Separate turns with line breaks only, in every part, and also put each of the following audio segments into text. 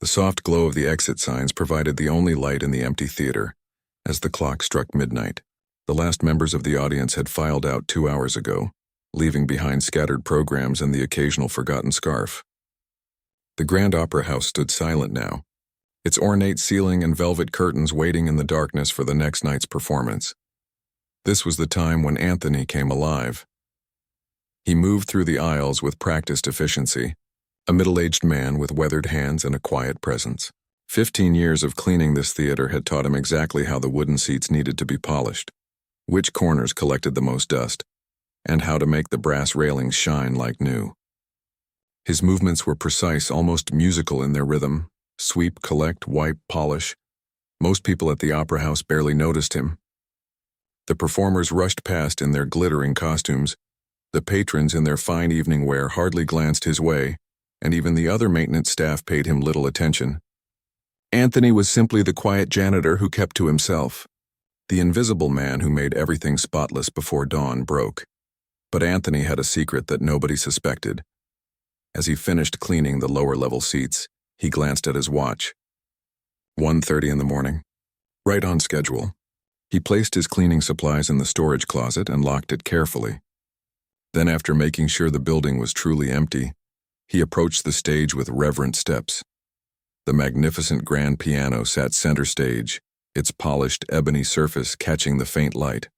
The soft glow of the exit signs provided the only light in the empty theater. As the clock struck midnight, the last members of the audience had filed out 2 hours ago, leaving behind scattered programs and the occasional forgotten scarf. The Grand Opera House stood silent now, its ornate ceiling and velvet curtains waiting in the darkness for the next night's performance. This was the time when Anthony came alive. He moved through the aisles with practiced efficiency, a middle-aged man with weathered hands and a quiet presence. 15 years of cleaning this theater had taught him exactly how the wooden seats needed to be polished, which corners collected the most dust, and how to make the brass railings shine like new. His movements were precise, almost musical in their rhythm: sweep, collect, wipe, polish. Most people at the Opera House barely noticed him. The performers rushed past in their glittering costumes. The patrons in their fine evening wear hardly glanced his way, and even the other maintenance staff paid him little attention. Anthony was simply the quiet janitor who kept to himself, the invisible man who made everything spotless before dawn broke. But Anthony had a secret that nobody suspected. As he finished cleaning the lower-level seats, he glanced at his watch. 1:30 in the morning. Right on schedule. He placed his cleaning supplies in the storage closet and locked it carefully. Then, after making sure the building was truly empty, he approached the stage with reverent steps. The magnificent grand piano sat center stage, its polished ebony surface catching the faint light.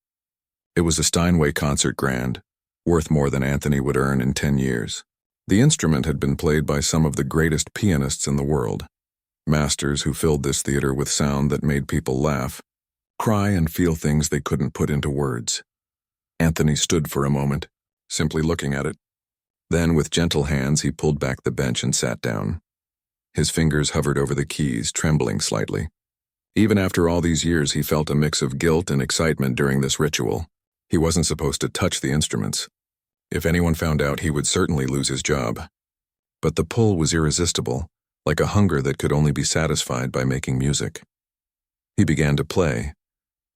It was a Steinway concert grand, worth more than Anthony would earn in 10 years. The instrument had been played by some of the greatest pianists in the world, masters who filled this theater with sound that made people laugh, cry, and feel things they couldn't put into words. Anthony stood for a moment, simply looking at it. Then, with gentle hands, he pulled back the bench and sat down. His fingers hovered over the keys, trembling slightly. Even after all these years, he felt a mix of guilt and excitement during this ritual. He wasn't supposed to touch the instruments. If anyone found out, he would certainly lose his job. But the pull was irresistible, like a hunger that could only be satisfied by making music. He began to play.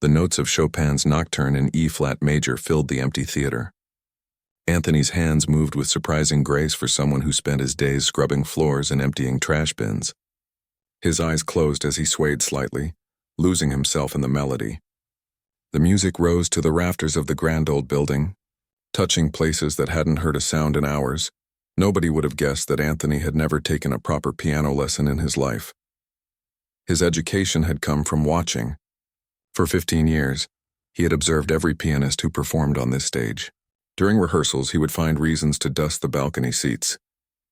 The notes of Chopin's Nocturne in E-flat major filled the empty theater. Anthony's hands moved with surprising grace for someone who spent his days scrubbing floors and emptying trash bins. His eyes closed as he swayed slightly, losing himself in the melody. The music rose to the rafters of the grand old building, touching places that hadn't heard a sound in hours. Nobody would have guessed that Anthony had never taken a proper piano lesson in his life. His education had come from watching. For 15 years, he had observed every pianist who performed on this stage. During rehearsals, he would find reasons to dust the balcony seats,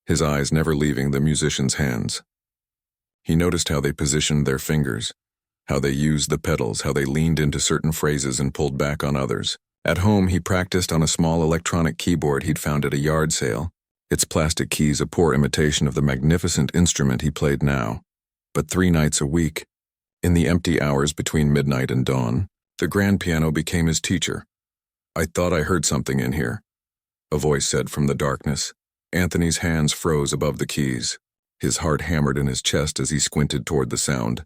his eyes never leaving the musicians' hands. He noticed how they positioned their fingers, how they used the pedals, how they leaned into certain phrases and pulled back on others. At home, he practiced on a small electronic keyboard he'd found at a yard sale, its plastic keys a poor imitation of the magnificent instrument he played now. But 3 nights a week, in the empty hours between midnight and dawn, the grand piano became his teacher. "I thought I heard something in here," a voice said from the darkness. Anthony's hands froze above the keys. His heart hammered in his chest as he squinted toward the sound.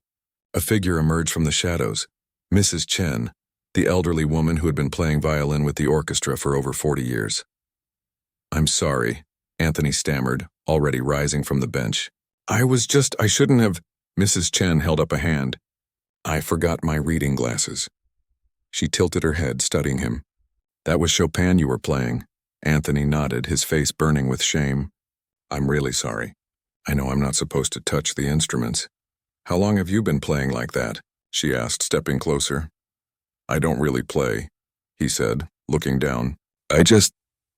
A figure emerged from the shadows, Mrs. Chen, the elderly woman who had been playing violin with the orchestra for over 40 years. "I'm sorry," Anthony stammered, already rising from the bench. I shouldn't have." Mrs. Chen held up a hand. "I forgot my reading glasses." She tilted her head, studying him. "That was Chopin you were playing." Anthony nodded, his face burning with shame. "I'm really sorry. I know I'm not supposed to touch the instruments." "How long have you been playing like that?" she asked, stepping closer. "I don't really play," he said, looking down. "I just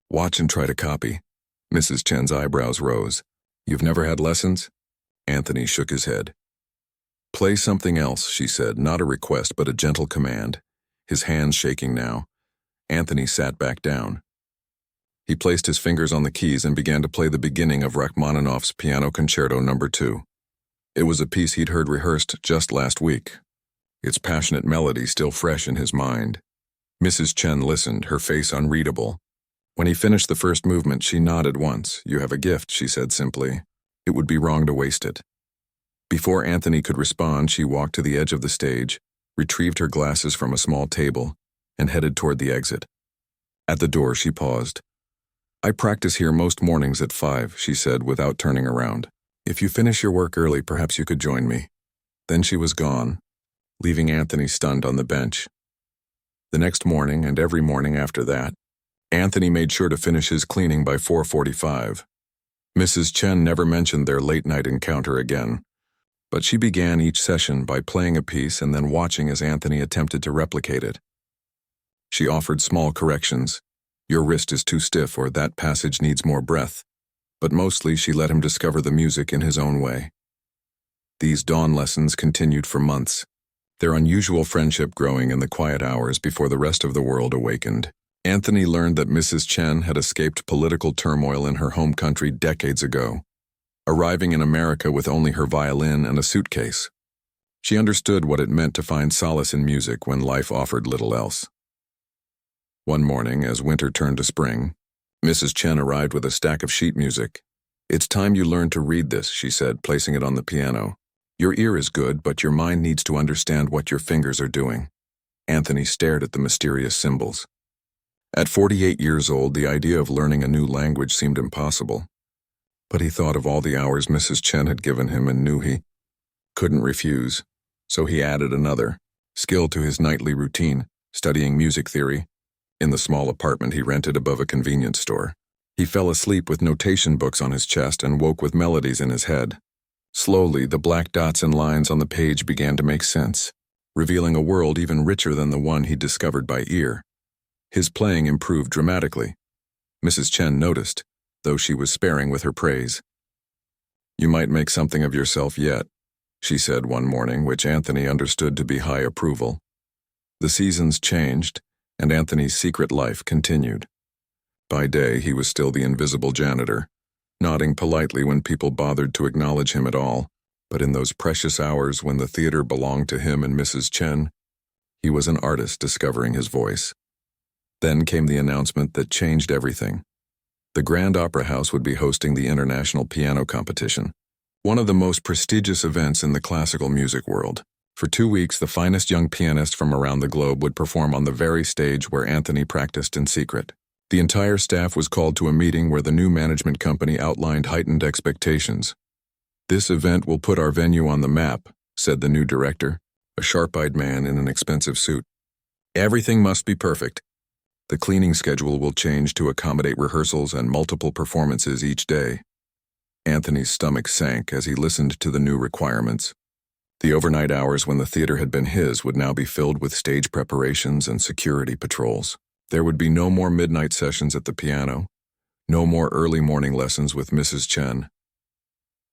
watch and try to copy." Mrs. Chen's eyebrows rose. "You've never had lessons?" Anthony shook his head. "Play something else," she said, not a request but a gentle command. His hands shaking now, Anthony sat back down. He placed his fingers on the keys and began to play the beginning of Rachmaninoff's Piano Concerto No. 2. It was a piece he'd heard rehearsed just last week, its passionate melody still fresh in his mind. Mrs. Chen listened, her face unreadable. When he finished the first movement, she nodded once. "You have a gift," she said simply. "It would be wrong to waste it." Before Anthony could respond, she walked to the edge of the stage, retrieved her glasses from a small table, and headed toward the exit. At the door, she paused. "I practice here most mornings at 5, she said without turning around. If you finish your work early, perhaps you could join me." Then she was gone, leaving Anthony stunned on the bench. The next morning, and every morning after that, Anthony made sure to finish his cleaning by 4:45. Mrs. Chen never mentioned their late-night encounter again, but she began each session by playing a piece and then watching as Anthony attempted to replicate it. She offered small corrections. "Your wrist is too stiff," or "that passage needs more breath." But mostly she let him discover the music in his own way. These dawn lessons continued for months, their unusual friendship growing in the quiet hours before the rest of the world awakened. Anthony learned that Mrs. Chen had escaped political turmoil in her home country decades ago, arriving in America with only her violin and a suitcase. She understood what it meant to find solace in music when life offered little else. One morning, as winter turned to spring, Mrs. Chen arrived with a stack of sheet music. "It's time you learned to read this," she said, placing it on the piano. "Your ear is good, but your mind needs to understand what your fingers are doing." Anthony stared at the mysterious symbols. At 48 years old, the idea of learning a new language seemed impossible. But he thought of all the hours Mrs. Chen had given him and knew he couldn't refuse. So he added another skill to his nightly routine, studying music theory, in the small apartment he rented above a convenience store. He fell asleep with notation books on his chest and woke with melodies in his head. Slowly, the black dots and lines on the page began to make sense, revealing a world even richer than the one he discovered by ear. His playing improved dramatically. Mrs. Chen noticed, though she was sparing with her praise. "You might make something of yourself yet," she said one morning, which Anthony understood to be high approval. The seasons changed, and Anthony's secret life continued. By day, he was still the invisible janitor, nodding politely when people bothered to acknowledge him at all, but in those precious hours when the theater belonged to him and Mrs. Chen, he was an artist discovering his voice. Then came the announcement that changed everything. The Grand Opera House would be hosting the International Piano Competition, one of the most prestigious events in the classical music world. For 2 weeks, the finest young pianists from around the globe would perform on the very stage where Anthony practiced in secret. The entire staff was called to a meeting where the new management company outlined heightened expectations. "This event will put our venue on the map," said the new director, a sharp-eyed man in an expensive suit. "Everything must be perfect. The cleaning schedule will change to accommodate rehearsals and multiple performances each day." Anthony's stomach sank as he listened to the new requirements. The overnight hours when the theater had been his would now be filled with stage preparations and security patrols. There would be no more midnight sessions at the piano, no more early morning lessons with Mrs. Chen.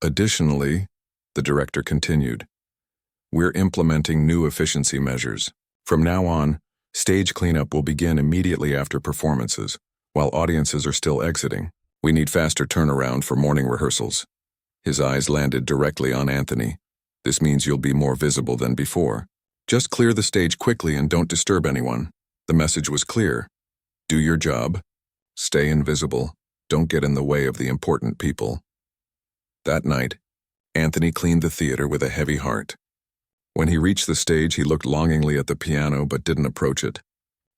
Additionally, the director continued, "We're implementing new efficiency measures. From now on, stage cleanup will begin immediately after performances, while audiences are still exiting. We need faster turnaround for morning rehearsals." His eyes landed directly on Anthony. "This means you'll be more visible than before. Just clear the stage quickly and don't disturb anyone." The message was clear. Do your job. Stay invisible. Don't get in the way of the important people. That night, Anthony cleaned the theater with a heavy heart. When he reached the stage, he looked longingly at the piano but didn't approach it.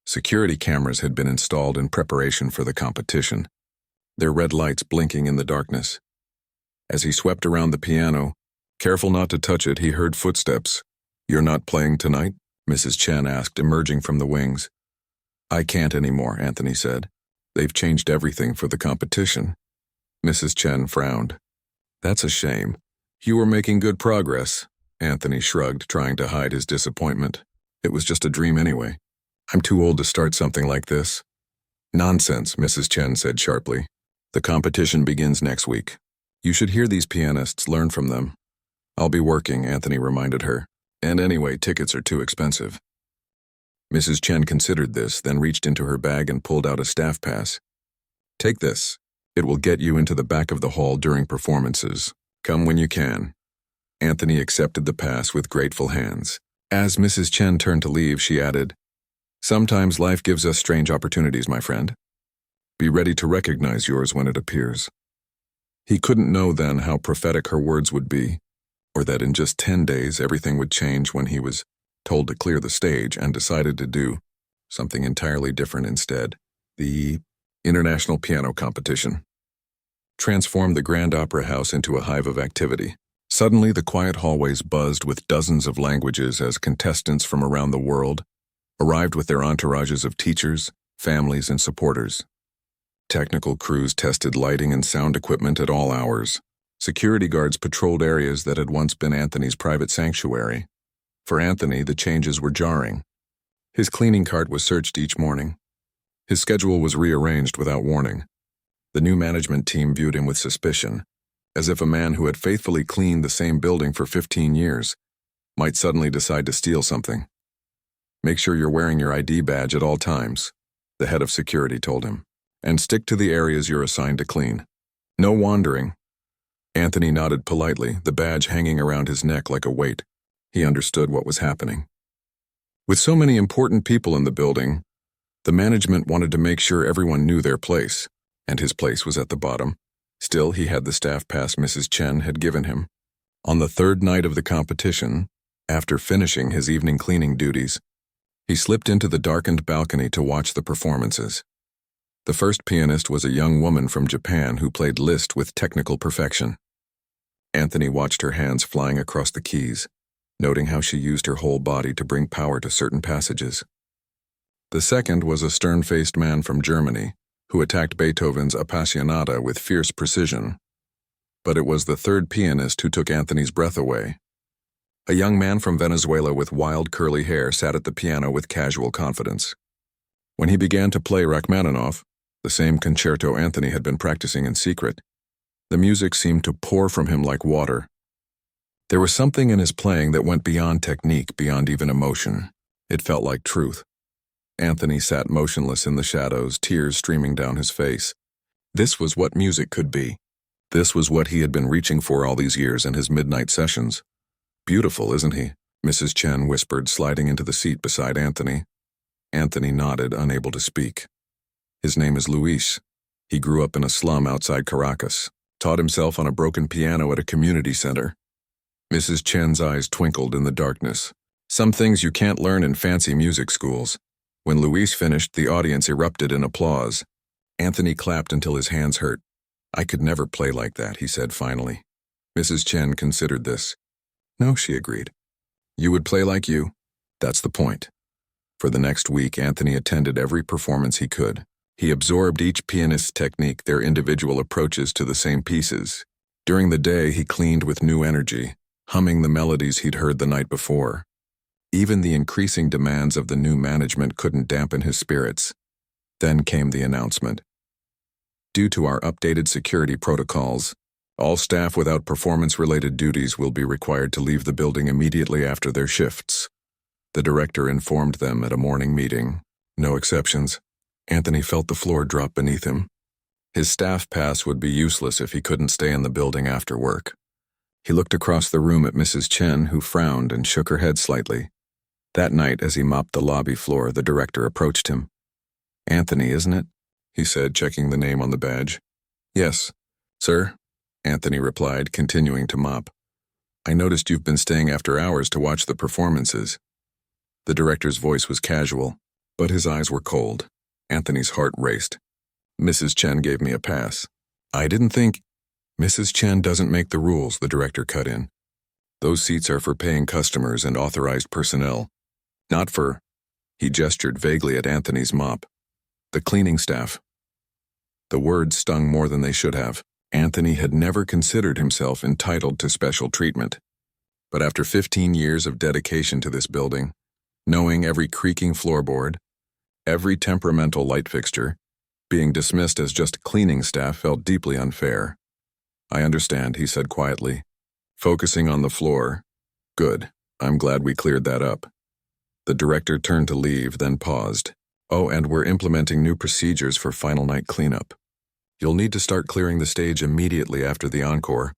Security cameras had been installed in preparation for the competition, their red lights blinking in the darkness. As he swept around the piano, careful not to touch it, he heard footsteps. "You're not playing tonight?" Mrs. Chen asked, emerging from the wings. "I can't anymore," Anthony said. "They've changed everything for the competition." Mrs. Chen frowned. "That's a shame. You were making good progress." Anthony shrugged, trying to hide his disappointment. "It was just a dream anyway. I'm too old to start something like this." "Nonsense," Mrs. Chen said sharply. "The competition begins next week. You should hear these pianists, learn from them." "I'll be working," Anthony reminded her. "And anyway, tickets are too expensive." Mrs. Chen considered this, then reached into her bag and pulled out a staff pass. "Take this. It will get you into the back of the hall during performances. Come when you can." Anthony accepted the pass with grateful hands. As Mrs. Chen turned to leave, she added, "Sometimes life gives us strange opportunities, my friend. Be ready to recognize yours when it appears." He couldn't know then how prophetic her words would be, or that in just 10 days everything would change when he was told to clear the stage and decided to do something entirely different instead. The International Piano Competition. transformed the Grand Opera House into a hive of activity. Suddenly, the quiet hallways buzzed with dozens of languages as contestants from around the world arrived with their entourages of teachers, families, and supporters. Technical crews tested lighting and sound equipment at all hours. Security guards patrolled areas that had once been Anthony's private sanctuary. For Anthony, the changes were jarring. His cleaning cart was searched each morning. His schedule was rearranged without warning. The new management team viewed him with suspicion, as if a man who had faithfully cleaned the same building for 15 years might suddenly decide to steal something. "Make sure you're wearing your ID badge at all times," the head of security told him, "and stick to the areas you're assigned to clean. No wandering." Anthony nodded politely, the badge hanging around his neck like a weight. He understood what was happening. With so many important people in the building, the management wanted to make sure everyone knew their place, and his place was at the bottom. Still, he had the staff pass Mrs. Chen had given him. On the third night of the competition, after finishing his evening cleaning duties, he slipped into the darkened balcony to watch the performances. The first pianist was a young woman from Japan who played Liszt with technical perfection. Anthony watched her hands flying across the keys, noting how she used her whole body to bring power to certain passages. The second was a stern-faced man from Germany, who attacked Beethoven's Appassionata with fierce precision. But it was the third pianist who took Anthony's breath away. A young man from Venezuela with wild curly hair sat at the piano with casual confidence. When he began to play Rachmaninoff, the same concerto Anthony had been practicing in secret, the music seemed to pour from him like water. There was something in his playing that went beyond technique, beyond even emotion. It felt like truth. Anthony sat motionless in the shadows, tears streaming down his face. This was what music could be. This was what he had been reaching for all these years in his midnight sessions. "Beautiful, isn't he?" Mrs. Chen whispered, sliding into the seat beside Anthony. Anthony nodded, unable to speak. "His name is Luis. He grew up in a slum outside Caracas, taught himself on a broken piano at a community center." Mrs. Chen's eyes twinkled in the darkness. "Some things you can't learn in fancy music schools." When Luis finished, the audience erupted in applause. Anthony clapped until his hands hurt. "I could never play like that," he said finally. Mrs. Chen considered this. "No," she agreed. "You would play like you. That's the point." For the next week, Anthony attended every performance he could. He absorbed each pianist's technique, their individual approaches to the same pieces. During the day, he cleaned with new energy, humming the melodies he'd heard the night before. Even the increasing demands of the new management couldn't dampen his spirits. Then came the announcement. "Due to our updated security protocols, all staff without performance-related duties will be required to leave the building immediately after their shifts." The director informed them at a morning meeting. No exceptions. Anthony felt the floor drop beneath him. His staff pass would be useless if he couldn't stay in the building after work. He looked across the room at Mrs. Chen, who frowned and shook her head slightly. That night, as he mopped the lobby floor, the director approached him. "Anthony, isn't it?" he said, checking the name on the badge. "Yes, sir," Anthony replied, continuing to mop. "I noticed you've been staying after hours to watch the performances." The director's voice was casual, but his eyes were cold. Anthony's heart raced. "Mrs. Chen gave me a pass. I didn't think—" "Mrs. Chen doesn't make the rules," the director cut in. "Those seats are for paying customers and authorized personnel. Not for—" He gestured vaguely at Anthony's mop. "The cleaning staff." The words stung more than they should have. Anthony had never considered himself entitled to special treatment. But after 15 years of dedication to this building, knowing every creaking floorboard, every temperamental light fixture, being dismissed as just cleaning staff felt deeply unfair. "I understand," he said quietly, focusing on the floor. "Good. I'm glad we cleared that up." The director turned to leave, then paused. "Oh, and we're implementing new procedures for final night cleanup. You'll need to start clearing the stage immediately after the encore,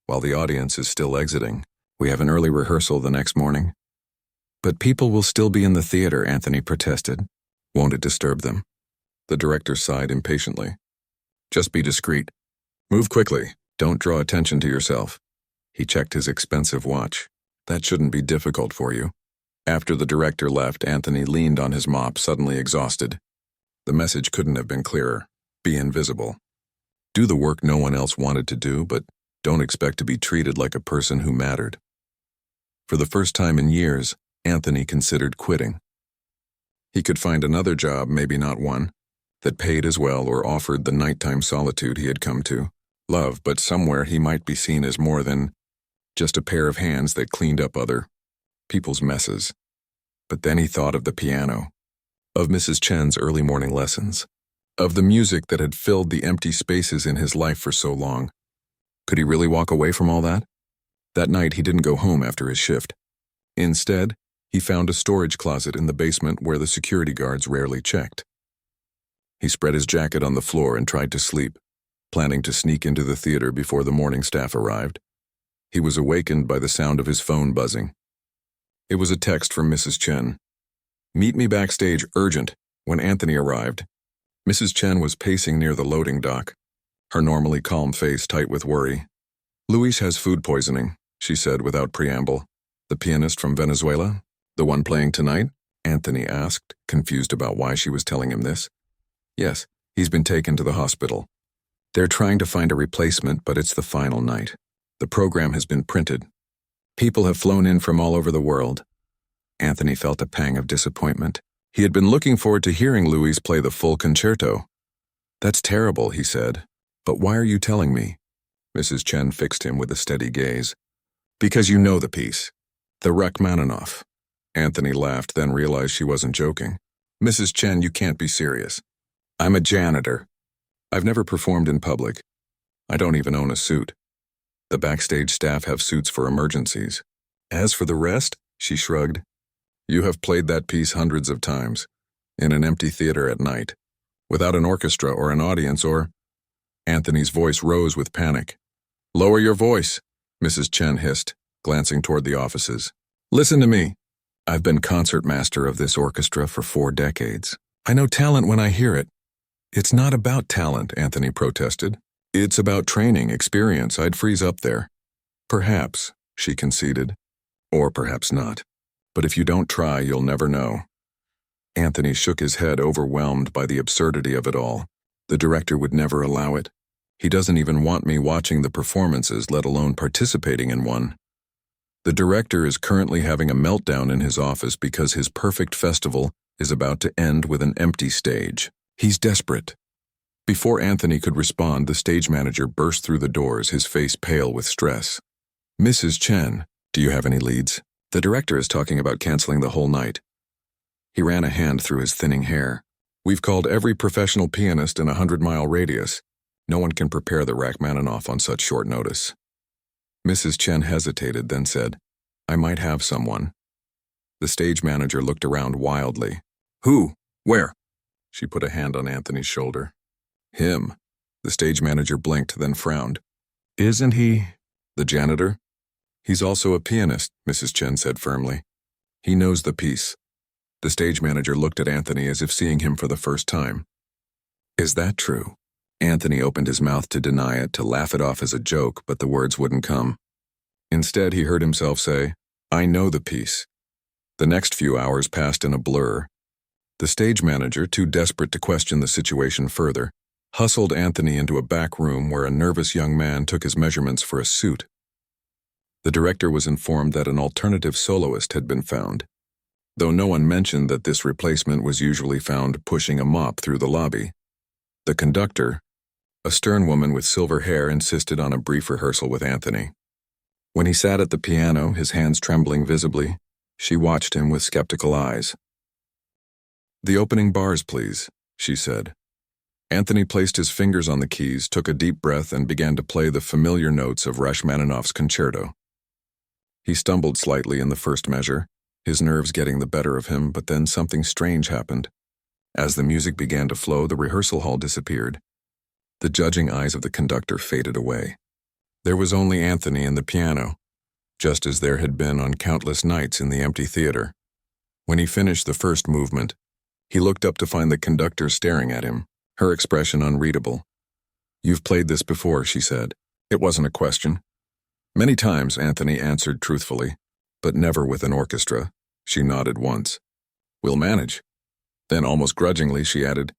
while the audience is still exiting. We have an early rehearsal the next morning." "But people will still be in the theater," Anthony protested. "Won't it disturb them?" The director sighed impatiently. "Just be discreet. Move quickly. Don't draw attention to yourself." He checked his expensive watch. "That shouldn't be difficult for you." After the director left, Anthony leaned on his mop, suddenly exhausted. The message couldn't have been clearer. Be invisible. Do the work no one else wanted to do, but don't expect to be treated like a person who mattered. For the first time in years, Anthony considered quitting. He could find another job, maybe not one, that paid as well or offered the nighttime solitude he had come to love, but somewhere he might be seen as more than just a pair of hands that cleaned up other people's messes. But then he thought of the piano, of Mrs. Chen's early morning lessons, of the music that had filled the empty spaces in his life for so long. Could he really walk away from all that? That night he didn't go home after his shift. Instead, he found a storage closet in the basement where the security guards rarely checked. He spread his jacket on the floor and tried to sleep, planning to sneak into the theater before the morning staff arrived. He was awakened by the sound of his phone buzzing. It was a text from Mrs. Chen. "Meet me backstage, urgent," when Anthony arrived. Mrs. Chen was pacing near the loading dock, her normally calm face tight with worry. "Luis has food poisoning," she said without preamble. "The pianist from Venezuela? The one playing tonight?" Anthony asked, confused about why she was telling him this. "Yes, he's been taken to the hospital. They're trying to find a replacement, but it's the final night. The program has been printed. People have flown in from all over the world." Anthony felt a pang of disappointment. He had been looking forward to hearing Luis play the full concerto. "That's terrible," he said. "But why are you telling me?" Mrs. Chen fixed him with a steady gaze. "Because you know the piece. The Rachmaninoff." Anthony laughed, then realized she wasn't joking. "Mrs. Chen, you can't be serious. I'm a janitor. I've never performed in public. I don't even own a suit. The backstage staff have suits for emergencies. As for the rest," she shrugged, "you have played that piece hundreds of times, in an empty theater at night, without an orchestra or an audience or—" Anthony's voice rose with panic. "Lower your voice," Mrs. Chen hissed, glancing toward the offices. "Listen to me. I've been concertmaster of this orchestra for 4 decades. I know talent when I hear it." "It's not about talent," Anthony protested. "It's about training, experience. I'd freeze up there." "Perhaps," she conceded. "Or perhaps not. But if you don't try, you'll never know." Anthony shook his head, overwhelmed by the absurdity of it all. The director would never allow it. He doesn't even want me watching the performances, let alone participating in one. The director is currently having a meltdown in his office because his perfect festival is about to end with an empty stage. He's desperate. Before Anthony could respond, the stage manager burst through the doors, his face pale with stress. "Mrs. Chen, do you have any leads? The director is talking about canceling the whole night." He ran a hand through his thinning hair. "We've called every professional pianist in a 100-mile radius. No one can prepare the Rachmaninoff on such short notice." Mrs. Chen hesitated, then said, "I might have someone." The stage manager looked around wildly. "Who? Where?" She put a hand on Anthony's shoulder. "Him." The stage manager blinked, then frowned. "Isn't he the janitor?" "He's also a pianist," Mrs. Chen said firmly. "He knows the piece." The stage manager looked at Anthony as if seeing him for the first time. "Is that true?" Anthony opened his mouth to deny it, to laugh it off as a joke, but the words wouldn't come. Instead, he heard himself say, "I know the piece." The next few hours passed in a blur. The stage manager, too desperate to question the situation further, hustled Anthony into a back room where a nervous young man took his measurements for a suit. The director was informed that an alternative soloist had been found, though no one mentioned that this replacement was usually found pushing a mop through the lobby. The conductor, a stern woman with silver hair, insisted on a brief rehearsal with Anthony. When he sat at the piano, his hands trembling visibly, she watched him with skeptical eyes. "The opening bars, please," she said. Anthony placed his fingers on the keys, took a deep breath, and began to play the familiar notes of Rachmaninoff's concerto. He stumbled slightly in the first measure, his nerves getting the better of him, but then something strange happened. As the music began to flow, the rehearsal hall disappeared. The judging eyes of the conductor faded away. There was only Anthony and the piano, just as there had been on countless nights in the empty theater. When he finished the first movement, he looked up to find the conductor staring at him, her expression unreadable. "You've played this before," she said. It wasn't a question. "Many times," Anthony answered truthfully, "but never with an orchestra." She nodded once. "We'll manage." Then, almost grudgingly, she added,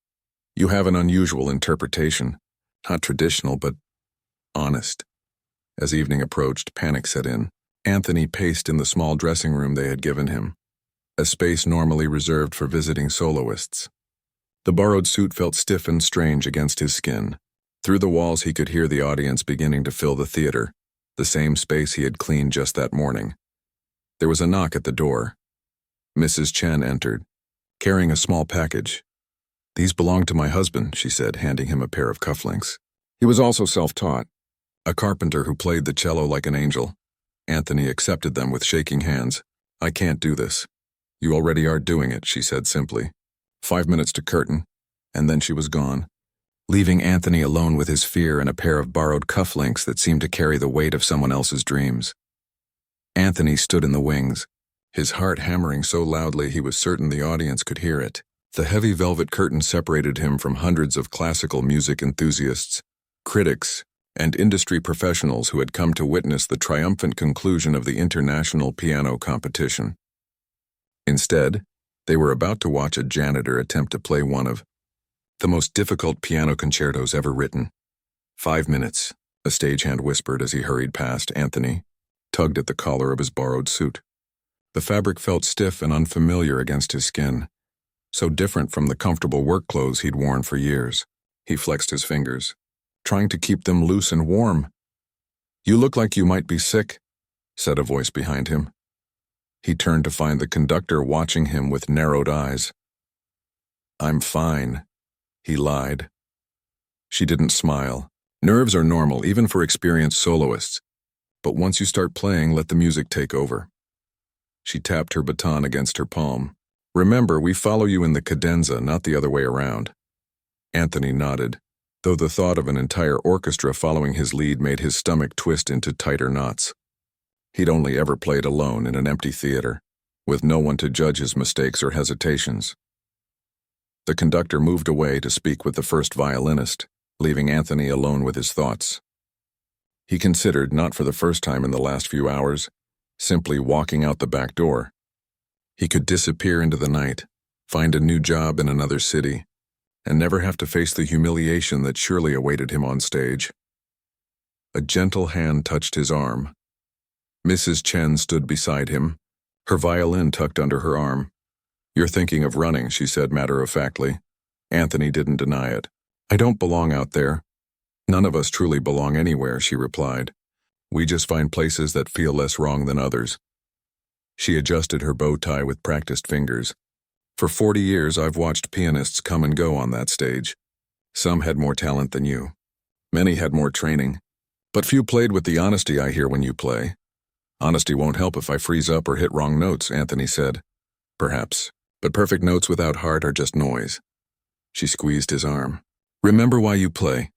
"You have an unusual interpretation. Not traditional, but honest. As evening approached, panic set in. Anthony paced in the small dressing room they had given him, a space normally reserved for visiting soloists. The borrowed suit felt stiff and strange against his skin. Through the walls he could hear the audience beginning to fill the theater, the same space he had cleaned just that morning. There was a knock at the door. Mrs. Chen entered, carrying a small package. "These belong to my husband," she said, handing him a pair of cufflinks. He was also self-taught, a carpenter who played the cello like an angel. Anthony accepted them with shaking hands. "I can't do this." "You already are doing it," she said simply. 5 minutes to curtain, and then she was gone, leaving Anthony alone with his fear and a pair of borrowed cufflinks that seemed to carry the weight of someone else's dreams. Anthony stood in the wings, his heart hammering so loudly he was certain the audience could hear it. The heavy velvet curtain separated him from hundreds of classical music enthusiasts, critics, and industry professionals who had come to witness the triumphant conclusion of the international piano competition. Instead, they were about to watch a janitor attempt to play one of the most difficult piano concertos ever written. 5 minutes, a stagehand whispered as he hurried past Anthony, tugged at the collar of his borrowed suit. The fabric felt stiff and unfamiliar against his skin, so different from the comfortable work clothes he'd worn for years. He flexed his fingers, trying to keep them loose and warm. "You look like you might be sick," said a voice behind him. He turned to find the conductor watching him with narrowed eyes. "I'm fine," he lied. She didn't smile. Nerves are normal, even for experienced soloists. But once you start playing, let the music take over. She tapped her baton against her palm. "Remember, we follow you in the cadenza, not the other way around." Anthony nodded, though the thought of an entire orchestra following his lead made his stomach twist into tighter knots. He'd only ever played alone in an empty theater, with no one to judge his mistakes or hesitations. The conductor moved away to speak with the first violinist, leaving Anthony alone with his thoughts. He considered, not for the first time in the last few hours, simply walking out the back door. He could disappear into the night, find a new job in another city, and never have to face the humiliation that surely awaited him on stage. A gentle hand touched his arm. Mrs. Chen stood beside him, her violin tucked under her arm. "You're thinking of running," she said matter-of-factly. Anthony didn't deny it. "I don't belong out there." "None of us truly belong anywhere," she replied. "We just find places that feel less wrong than others." She adjusted her bow tie with practiced fingers. "For 40 years I've watched pianists come and go on that stage. Some had more talent than you. Many had more training. But few played with the honesty I hear when you play." "Honesty won't help if I freeze up or hit wrong notes," Anthony said. "Perhaps, but perfect notes without heart are just noise." She squeezed his arm. "Remember why you play."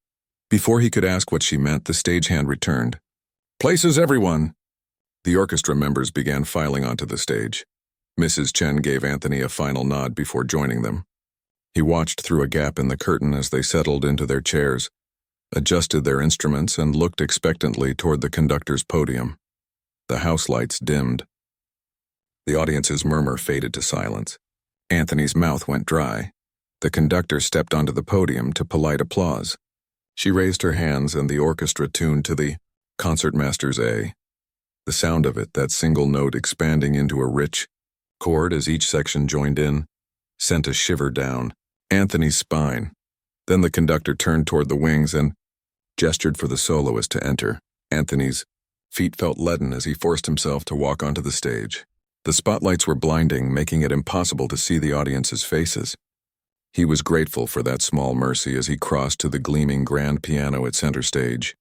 Before he could ask what she meant, the stagehand returned. "Places, everyone!" The orchestra members began filing onto the stage. Mrs. Chen gave Anthony a final nod before joining them. He watched through a gap in the curtain as they settled into their chairs, adjusted their instruments, and looked expectantly toward the conductor's podium. The house lights dimmed. The audience's murmur faded to silence. Anthony's mouth went dry. The conductor stepped onto the podium to polite applause. She raised her hands and the orchestra tuned to the concertmaster's A. The sound of it, that single note expanding into a rich chord as each section joined in, sent a shiver down Anthony's spine. Then the conductor turned toward the wings and gestured for the soloist to enter. Anthony's feet felt leaden as he forced himself to walk onto the stage. The spotlights were blinding, making it impossible to see the audience's faces. He was grateful for that small mercy as he crossed to the gleaming grand piano at center stage.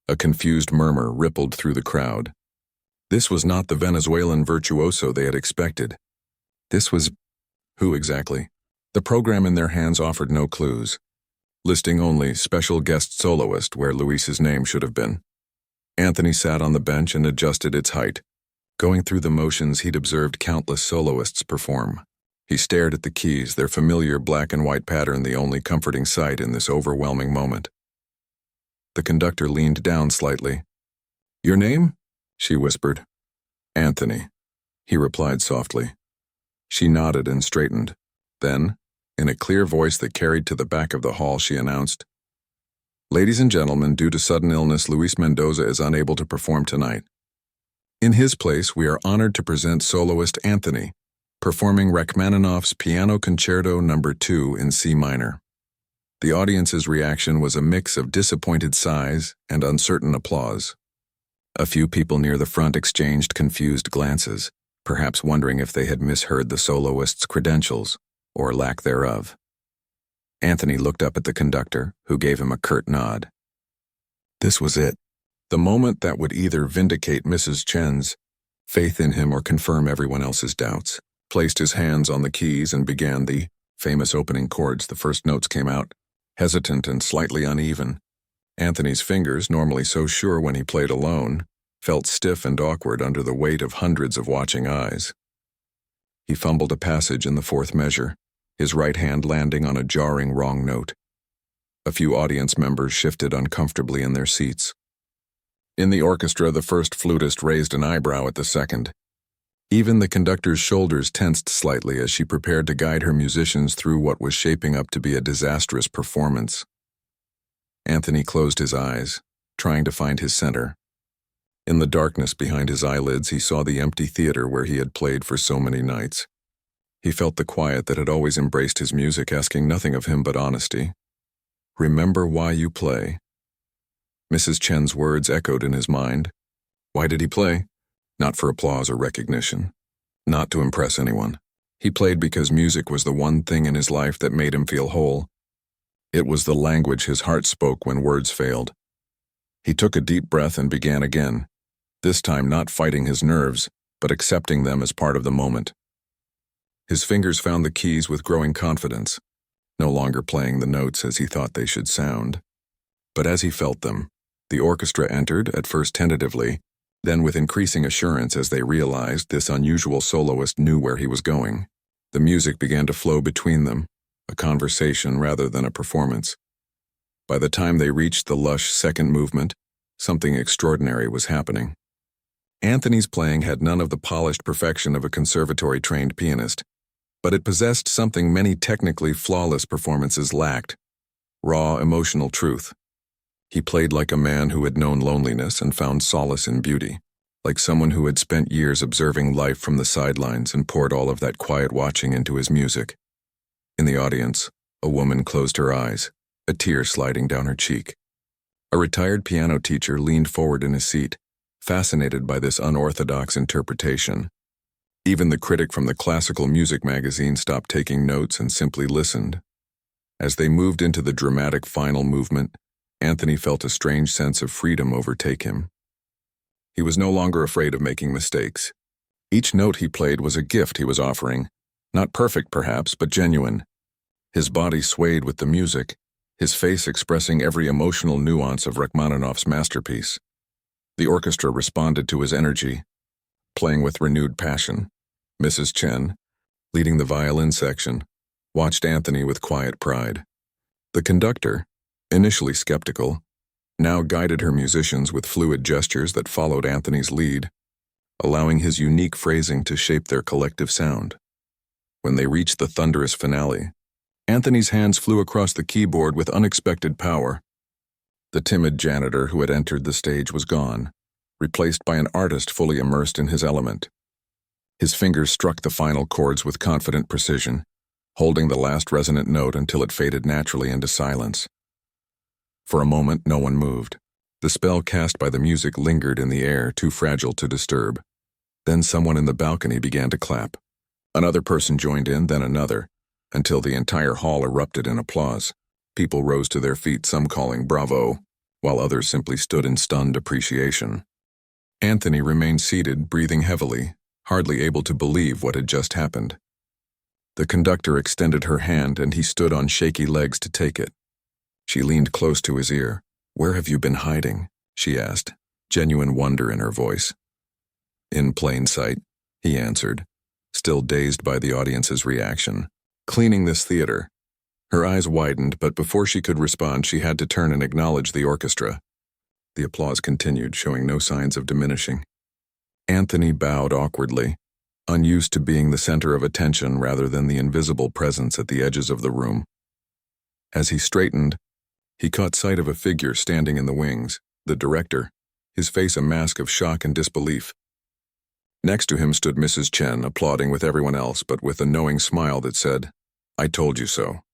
A confused murmur rippled through the crowd. This was not the Venezuelan virtuoso they had expected. This was who exactly? The program in their hands offered no clues, listing only special guest soloist where Luis's name should have been. Anthony sat on the bench and adjusted its height. Going through the motions, he'd observed countless soloists perform. He stared at the keys, their familiar black and white pattern the only comforting sight in this overwhelming moment. The conductor leaned down slightly. "Your name?" she whispered. "Anthony," he replied softly. She nodded and straightened. Then, in a clear voice that carried to the back of the hall, she announced, Ladies and gentlemen, due to sudden illness, Luis Mendoza is unable to perform tonight. In his place, we are honored to present soloist Anthony, performing Rachmaninoff's Piano Concerto No. 2 in C minor. The audience's reaction was a mix of disappointed sighs and uncertain applause. A few people near the front exchanged confused glances, perhaps wondering if they had misheard the soloist's credentials, or lack thereof. Anthony looked up at the conductor, who gave him a curt nod. This was it, the moment that would either vindicate Mrs. Chen's faith in him or confirm everyone else's doubts. Placed his hands on the keys and began the famous opening chords. The first notes came out, hesitant and slightly uneven. Anthony's fingers, normally so sure when he played alone, felt stiff and awkward under the weight of hundreds of watching eyes. He fumbled a passage in the fourth measure, his right hand landing on a jarring wrong note. A few audience members shifted uncomfortably in their seats. In the orchestra, the first flutist raised an eyebrow at the second. Even the conductor's shoulders tensed slightly as she prepared to guide her musicians through what was shaping up to be a disastrous performance. Anthony closed his eyes, trying to find his center. In the darkness behind his eyelids, he saw the empty theater where he had played for so many nights. He felt the quiet that had always embraced his music, asking nothing of him but honesty. Remember why you play. Mrs. Chen's words echoed in his mind. Why did he play? Not for applause or recognition. Not to impress anyone. He played because music was the one thing in his life that made him feel whole. It was the language his heart spoke when words failed. He took a deep breath and began again, this time not fighting his nerves, but accepting them as part of the moment. His fingers found the keys with growing confidence, no longer playing the notes as he thought they should sound. But as he felt them, the orchestra entered, at first tentatively, then with increasing assurance as they realized this unusual soloist knew where he was going. The music began to flow between them, a conversation rather than a performance. By the time they reached the lush second movement, something extraordinary was happening. Anthony's playing had none of the polished perfection of a conservatory-trained pianist, but it possessed something many technically flawless performances lacked: raw emotional truth. He played like a man who had known loneliness and found solace in beauty, like someone who had spent years observing life from the sidelines and poured all of that quiet watching into his music. In the audience, a woman closed her eyes, a tear sliding down her cheek. A retired piano teacher leaned forward in his seat, fascinated by this unorthodox interpretation. Even the critic from the classical music magazine stopped taking notes and simply listened. As they moved into the dramatic final movement, Anthony felt a strange sense of freedom overtake him. He was no longer afraid of making mistakes. Each note he played was a gift he was offering, not perfect perhaps, but genuine. His body swayed with the music, his face expressing every emotional nuance of Rachmaninoff's masterpiece. The orchestra responded to his energy, playing with renewed passion. Mrs. Chen, leading the violin section, watched Anthony with quiet pride. The conductor, initially skeptical, now guided her musicians with fluid gestures that followed Anthony's lead, allowing his unique phrasing to shape their collective sound. When they reached the thunderous finale, Anthony's hands flew across the keyboard with unexpected power. The timid janitor who had entered the stage was gone, replaced by an artist fully immersed in his element. His fingers struck the final chords with confident precision, holding the last resonant note until it faded naturally into silence. For a moment, no one moved. The spell cast by the music lingered in the air, too fragile to disturb. Then someone in the balcony began to clap. Another person joined in, then another, until the entire hall erupted in applause. People rose to their feet, some calling bravo, while others simply stood in stunned appreciation. Anthony remained seated, breathing heavily, hardly able to believe what had just happened. The conductor extended her hand and he stood on shaky legs to take it. She leaned close to his ear. "Where have you been hiding?" she asked, genuine wonder in her voice. "In plain sight," he answered, still dazed by the audience's reaction. "Cleaning this theater." Her eyes widened, but before she could respond, she had to turn and acknowledge the orchestra. The applause continued, showing no signs of diminishing. Anthony bowed awkwardly, unused to being the center of attention rather than the invisible presence at the edges of the room. As he straightened, He caught sight of a figure standing in the wings, the director, his face a mask of shock and disbelief. Next to him stood Mrs. Chen, applauding with everyone else, but with a knowing smile that said, "I told you so."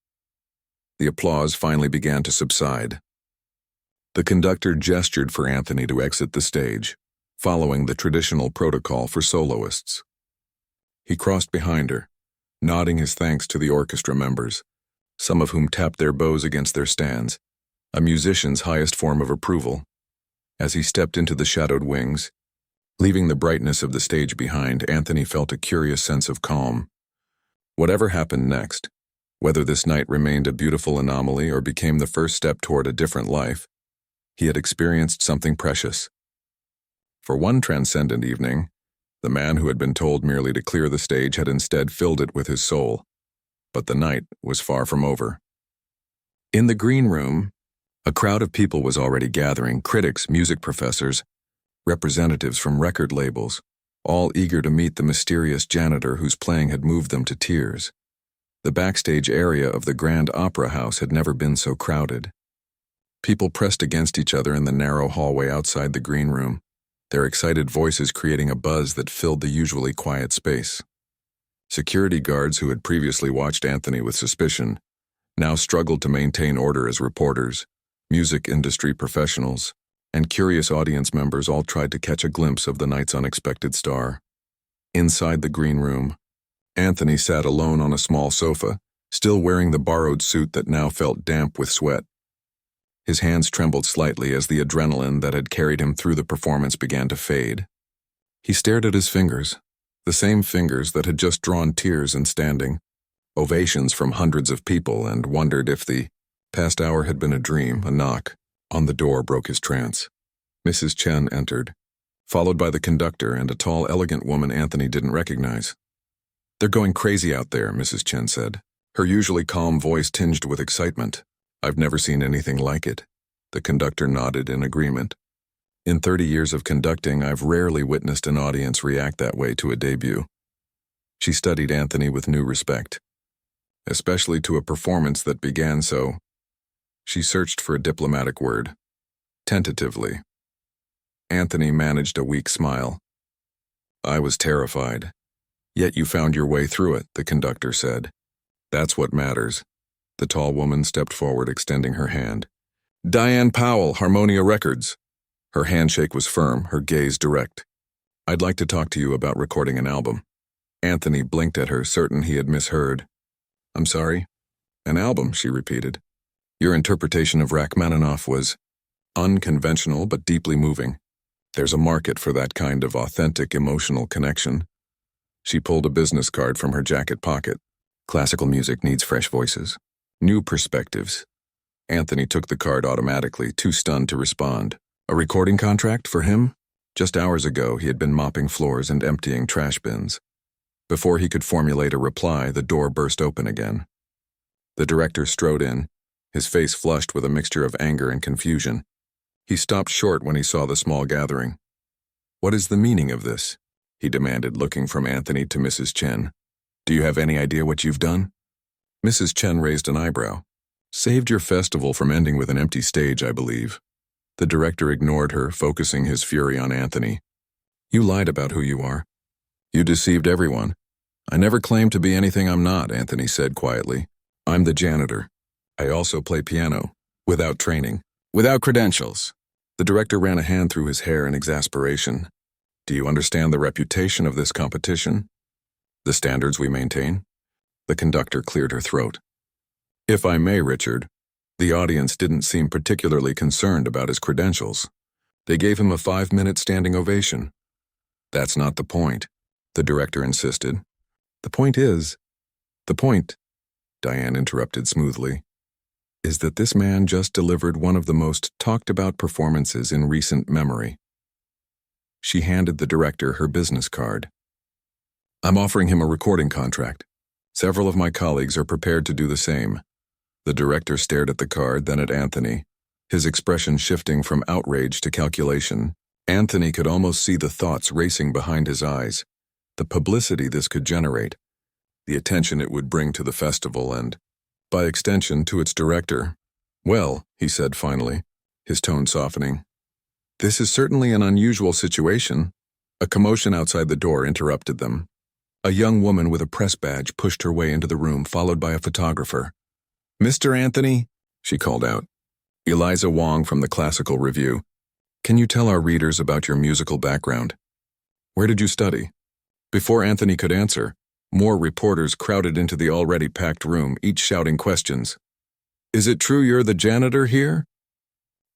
The applause finally began to subside. The conductor gestured for Anthony to exit the stage, following the traditional protocol for soloists. He crossed behind her, nodding his thanks to the orchestra members, some of whom tapped their bows against their stands, a musician's highest form of approval. As he stepped into the shadowed wings, leaving the brightness of the stage behind, Anthony felt a curious sense of calm. Whatever happened next, whether this night remained a beautiful anomaly or became the first step toward a different life, he had experienced something precious. For one transcendent evening, the man who had been told merely to clear the stage had instead filled it with his soul. But the night was far from over. In the green room, a crowd of people was already gathering: critics, music professors, representatives from record labels, all eager to meet the mysterious janitor whose playing had moved them to tears. The backstage area of the Grand Opera House had never been so crowded. People pressed against each other in the narrow hallway outside the green room, their excited voices creating a buzz that filled the usually quiet space. Security guards who had previously watched Anthony with suspicion now struggled to maintain order as reporters, music industry professionals, and curious audience members all tried to catch a glimpse of the night's unexpected star. Inside the green room, Anthony sat alone on a small sofa, still wearing the borrowed suit that now felt damp with sweat. His hands trembled slightly as the adrenaline that had carried him through the performance began to fade. He stared at his fingers, the same fingers that had just drawn tears in standing ovations from hundreds of people, and wondered if the past hour had been a dream. A knock on the door broke his trance. Mrs. Chen entered, followed by the conductor and a tall, elegant woman Anthony didn't recognize. "They're going crazy out there," Mrs. Chen said, her usually calm voice tinged with excitement. "I've never seen anything like it." The conductor nodded in agreement. "In 30 years of conducting, I've rarely witnessed an audience react that way to a debut." She studied Anthony with new respect, especially to a performance that began so. She searched for a diplomatic word. Tentatively. Anthony managed a weak smile. "I was terrified. Yet you found your way through it," the conductor said. "That's what matters." The tall woman stepped forward, extending her hand. "Diane Powell, Harmonia Records." Her handshake was firm, her gaze direct. "I'd like to talk to you about recording an album." Anthony blinked at her, certain he had misheard. "I'm sorry?" "An album," she repeated. "Your interpretation of Rachmaninoff was unconventional but deeply moving. There's a market for that kind of authentic emotional connection." She pulled a business card from her jacket pocket. "Classical music needs fresh voices, new perspectives." Anthony took the card automatically, too stunned to respond. A recording contract for him? Just hours ago, he had been mopping floors and emptying trash bins. Before he could formulate a reply, the door burst open again. The director strode in, his face flushed with a mixture of anger and confusion. He stopped short when he saw the small gathering. "What is the meaning of this?" he demanded, looking from Anthony to Mrs. Chen. "Do you have any idea what you've done?" Mrs. Chen raised an eyebrow. "Saved your festival from ending with an empty stage, I believe." The director ignored her, focusing his fury on Anthony. "You lied about who you are. You deceived everyone." "I never claimed to be anything I'm not," Anthony said quietly. "I'm the janitor. I also play piano, without training, without credentials." The director ran a hand through his hair in exasperation. "Do you understand the reputation of this competition? The standards we maintain?" The conductor cleared her throat. "If I may, Richard." The audience didn't seem particularly concerned about his credentials. They gave him a 5-minute standing ovation. "That's not the point," the director insisted. The point, Diane interrupted smoothly, "is that this man just delivered one of the most talked-about performances in recent memory." She handed the director her business card. "I'm offering him a recording contract. Several of my colleagues are prepared to do the same." The director stared at the card, then at Anthony, his expression shifting from outrage to calculation. Anthony could almost see the thoughts racing behind his eyes. The publicity this could generate, the attention it would bring to the festival and, by extension, to its director. Well, he said finally, his tone softening. This is certainly an unusual situation. A commotion outside the door interrupted them. A young woman with a press badge pushed her way into the room, followed by a photographer. Mr. Anthony, she called out. Eliza Wong from the Classical Review. Can you tell our readers about your musical background? Where did you study? Before Anthony could answer, more reporters crowded into the already packed room, each shouting questions. Is it true you're the janitor here?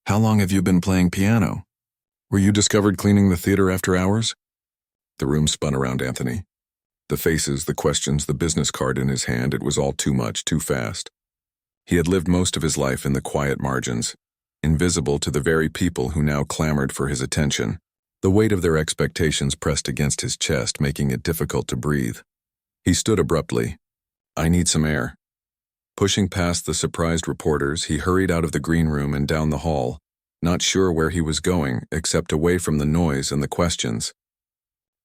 How long have you been playing piano? Were you discovered cleaning the theater after hours? The room spun around Anthony. The faces, the questions, the business card in his hand, it was all too much, too fast. He had lived most of his life in the quiet margins, invisible to the very people who now clamored for his attention. The weight of their expectations pressed against his chest, making it difficult to breathe. He stood abruptly. I need some air. Pushing past the surprised reporters, he hurried out of the green room and down the hall, not sure where he was going except away from the noise and the questions.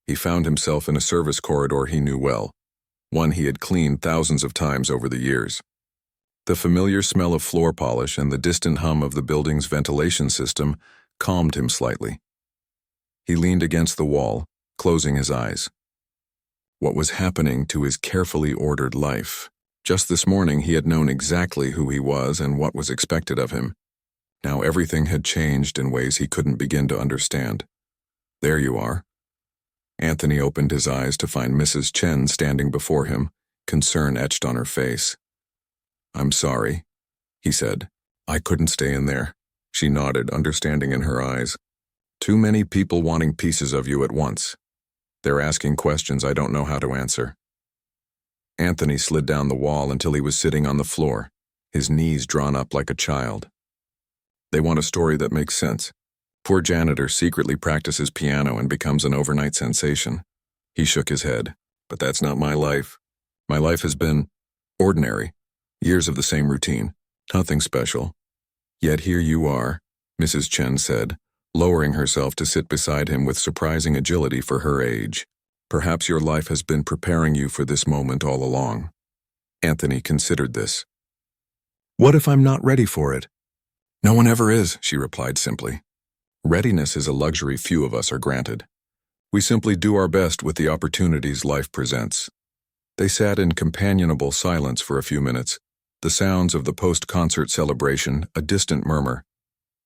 He found himself in a service corridor he knew well, one he had cleaned thousands of times over the years. The familiar smell of floor polish and the distant hum of the building's ventilation system calmed him slightly. He leaned against the wall, closing his eyes. What was happening to his carefully ordered life? Just this morning he had known exactly who he was and what was expected of him. Now everything had changed in ways he couldn't begin to understand. There you are. Anthony opened his eyes to find Mrs. Chen standing before him, concern etched on her face. I'm sorry, he said. I couldn't stay in there. She nodded, understanding in her eyes. Too many people wanting pieces of you at once. They're asking questions I don't know how to answer. Anthony slid down the wall until he was sitting on the floor, his knees drawn up like a child. They want a story that makes sense. Poor janitor secretly practices piano and becomes an overnight sensation. He shook his head. But that's not my life. My life has been ordinary. Years of the same routine. Nothing special. Yet here you are, Mrs. Chen said, lowering herself to sit beside him with surprising agility for her age. Perhaps your life has been preparing you for this moment all along. Anthony considered this. What if I'm not ready for it? No one ever is, she replied simply. Readiness is a luxury few of us are granted. We simply do our best with the opportunities life presents. They sat in companionable silence for a few minutes, the sounds of the post-concert celebration a distant murmur.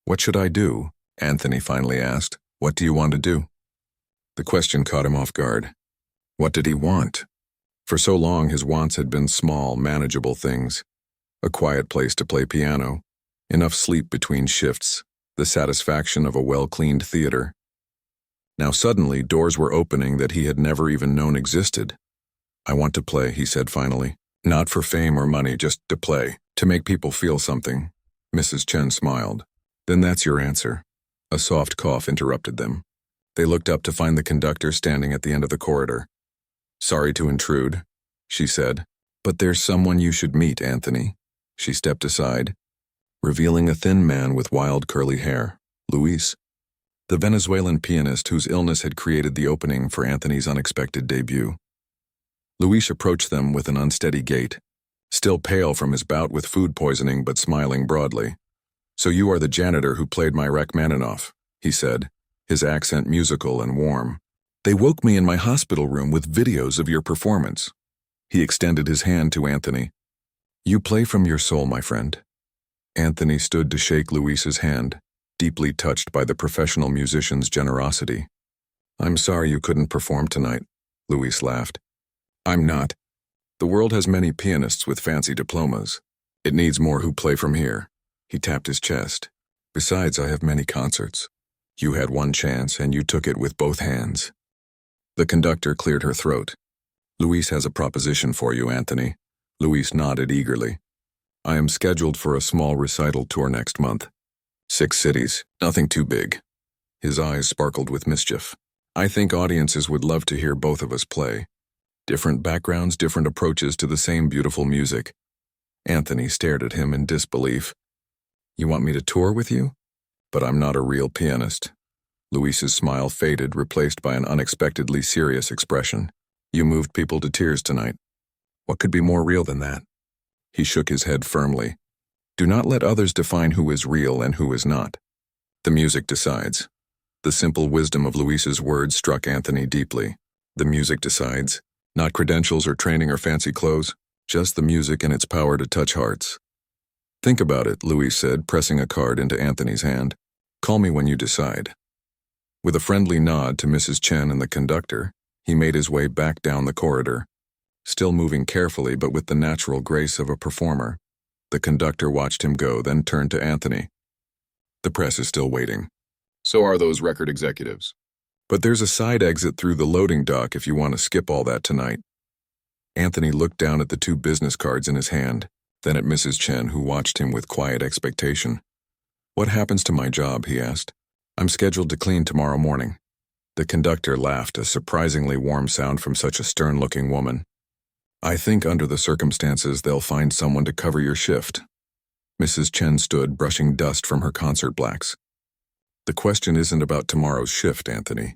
What should I do? Anthony finally asked. What do you want to do? The question caught him off guard. What did he want? For so long his wants had been small, manageable things. A quiet place to play piano, enough sleep between shifts, the satisfaction of a well-cleaned theater. Now suddenly doors were opening that he had never even known existed. I want to play, he said finally. Not for fame or money, just to play, to make people feel something. Mrs. Chen smiled. Then that's your answer. A soft cough interrupted them. They looked up to find the conductor standing at the end of the corridor. Sorry to intrude, she said, but there's someone you should meet, Anthony. She stepped aside, revealing a thin man with wild curly hair, Luis, the Venezuelan pianist whose illness had created the opening for Anthony's unexpected debut. Luis approached them with an unsteady gait, still pale from his bout with food poisoning but smiling broadly. So you are the janitor who played my Rachmaninoff, he said, his accent musical and warm. They woke me in my hospital room with videos of your performance. He extended his hand to Anthony. You play from your soul, my friend. Anthony stood to shake Luis's hand, deeply touched by the professional musician's generosity. I'm sorry you couldn't perform tonight, Luis laughed. I'm not. The world has many pianists with fancy diplomas. It needs more who play from here. He tapped his chest. Besides, I have many concerts. You had one chance, and you took it with both hands. The conductor cleared her throat. Luis has a proposition for you, Anthony. Luis nodded eagerly. I am scheduled for a small recital tour next month. 6 cities, nothing too big. His eyes sparkled with mischief. I think audiences would love to hear both of us play. Different backgrounds, different approaches to the same beautiful music. Anthony stared at him in disbelief. You want me to tour with you? But I'm not a real pianist. Luis's smile faded, replaced by an unexpectedly serious expression. You moved people to tears tonight. What could be more real than that? He shook his head firmly. Do not let others define who is real and who is not. The music decides. The simple wisdom of Luis's words struck Anthony deeply. The music decides. Not credentials or training or fancy clothes, just the music and its power to touch hearts. Think about it, Luis said, pressing a card into Anthony's hand. Call me when you decide. With a friendly nod to Mrs. Chen and the conductor, he made his way back down the corridor. Still moving carefully but with the natural grace of a performer. The conductor watched him go, then turned to Anthony. The press is still waiting. So are those record executives. But there's a side exit through the loading dock if you want to skip all that tonight. Anthony looked down at the 2 business cards in his hand, then at Mrs. Chen, who watched him with quiet expectation. What happens to my job, he asked. I'm scheduled to clean tomorrow morning. The conductor laughed, a surprisingly warm sound from such a stern-looking woman. I think under the circumstances they'll find someone to cover your shift. Mrs. Chen stood, brushing dust from her concert blacks. The question isn't about tomorrow's shift, Anthony.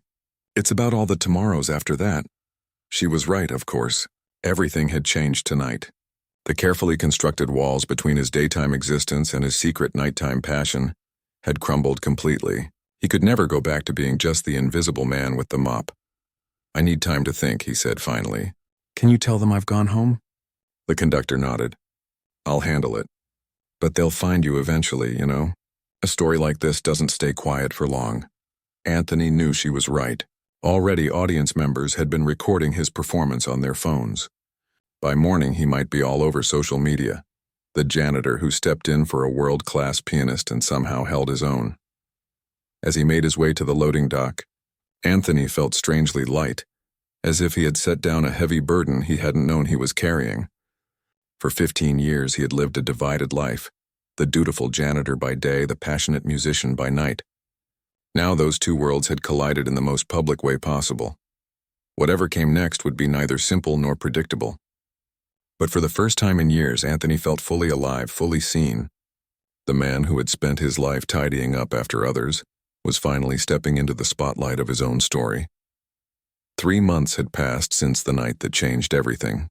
It's about all the tomorrows after that. She was right, of course. Everything had changed tonight. The carefully constructed walls between his daytime existence and his secret nighttime passion had crumbled completely. He could never go back to being just the invisible man with the mop. I need time to think, he said finally. Can you tell them I've gone home? The conductor nodded. I'll handle it. But they'll find you eventually, you know. A story like this doesn't stay quiet for long. Anthony knew she was right. Already audience members had been recording his performance on their phones. By morning he might be all over social media, the janitor who stepped in for a world-class pianist and somehow held his own. As he made his way to the loading dock, Anthony felt strangely light, as if he had set down a heavy burden he hadn't known he was carrying. For 15 years he had lived a divided life, the dutiful janitor by day, the passionate musician by night. Now those 2 worlds had collided in the most public way possible. Whatever came next would be neither simple nor predictable. But for the first time in years, Anthony felt fully alive, fully seen. The man who had spent his life tidying up after others was finally stepping into the spotlight of his own story. 3 months had passed since the night that changed everything.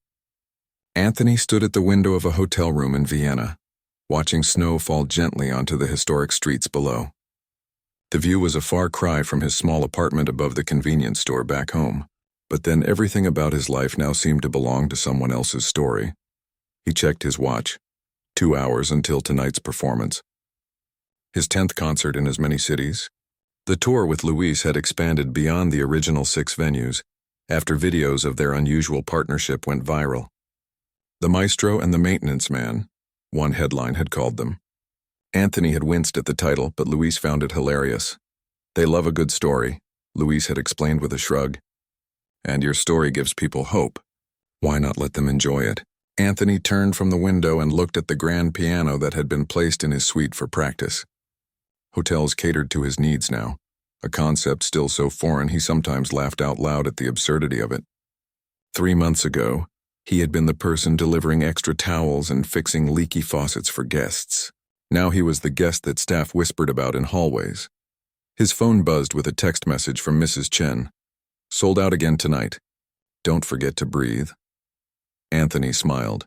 Anthony stood at the window of a hotel room in Vienna, watching snow fall gently onto the historic streets below. The view was a far cry from his small apartment above the convenience store back home. But then everything about his life now seemed to belong to someone else's story. He checked his watch. 2 hours until tonight's performance. His 10th concert in as many cities. The tour with Luis had expanded beyond the original 6 venues, after videos of their unusual partnership went viral. The maestro and the maintenance man, one headline had called them. Anthony had winced at the title, but Luis found it hilarious. They love a good story, Luis had explained with a shrug. And your story gives people hope. Why not let them enjoy it? Anthony turned from the window and looked at the grand piano that had been placed in his suite for practice. Hotels catered to his needs now, a concept still so foreign he sometimes laughed out loud at the absurdity of it. 3 months ago, he had been the person delivering extra towels and fixing leaky faucets for guests. Now he was the guest that staff whispered about in hallways. His phone buzzed with a text message from Mrs. Chen. Sold out again tonight. Don't forget to breathe. Anthony smiled.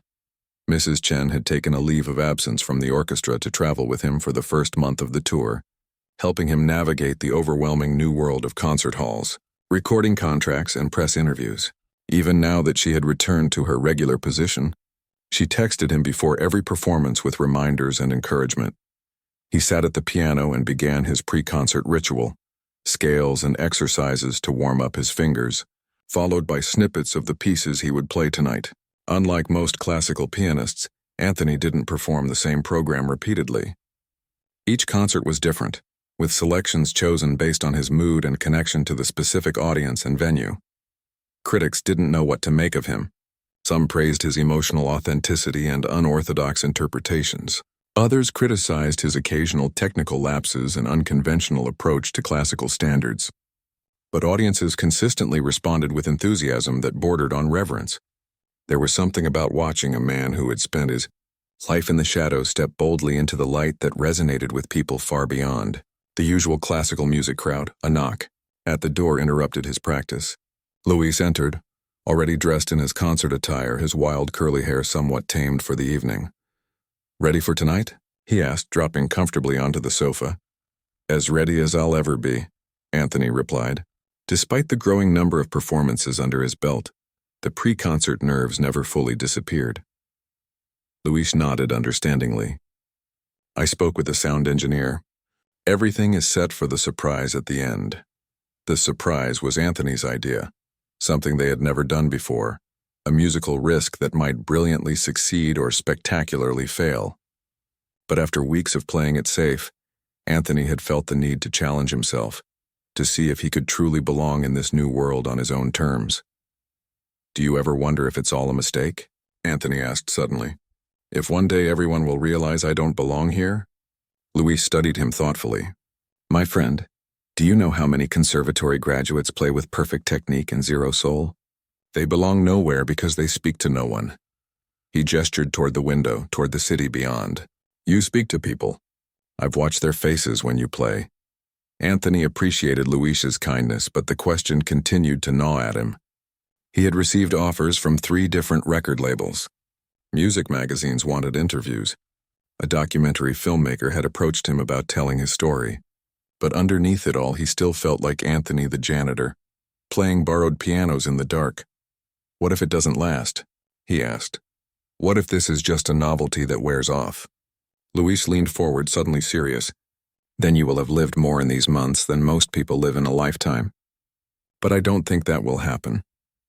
Mrs. Chen had taken a leave of absence from the orchestra to travel with him for the first month of the tour, helping him navigate the overwhelming new world of concert halls, recording contracts, and press interviews. Even now that she had returned to her regular position, she texted him before every performance with reminders and encouragement. He sat at the piano and began his pre-concert ritual. Scales and exercises to warm up his fingers, followed by snippets of the pieces he would play tonight. Unlike most classical pianists, Anthony didn't perform the same program repeatedly. Each concert was different, with selections chosen based on his mood and connection to the specific audience and venue. Critics didn't know what to make of him. Some praised his emotional authenticity and unorthodox interpretations. Others criticized his occasional technical lapses and unconventional approach to classical standards. But audiences consistently responded with enthusiasm that bordered on reverence. There was something about watching a man who had spent his life in the shadows step boldly into the light that resonated with people far beyond. The usual classical music crowd, a knock at the door interrupted his practice. Luis entered, already dressed in his concert attire, his wild curly hair somewhat tamed for the evening. Ready for tonight? he asked, dropping comfortably onto the sofa. As ready as I'll ever be, Anthony replied. Despite the growing number of performances under his belt, the pre-concert nerves never fully disappeared. Luis nodded understandingly. I spoke with the sound engineer. Everything is set for the surprise at the end. The surprise was Anthony's idea, something they had never done before, a musical risk that might brilliantly succeed or spectacularly fail. But after weeks of playing it safe, Anthony had felt the need to challenge himself, to see if he could truly belong in this new world on his own terms. Do you ever wonder if it's all a mistake? Anthony asked suddenly. If one day everyone will realize I don't belong here? Luis studied him thoughtfully. My friend, do you know how many conservatory graduates play with perfect technique and zero soul? They belong nowhere because they speak to no one. He gestured toward the window, toward the city beyond. You speak to people. I've watched their faces when you play. Anthony appreciated Luis's kindness, but the question continued to gnaw at him. He had received offers from 3 different record labels. Music magazines wanted interviews. A documentary filmmaker had approached him about telling his story. But underneath it all, he still felt like Anthony the janitor, playing borrowed pianos in the dark. What if it doesn't last? He asked. What if this is just a novelty that wears off? Luis leaned forward, suddenly serious. Then you will have lived more in these months than most people live in a lifetime. But I don't think that will happen.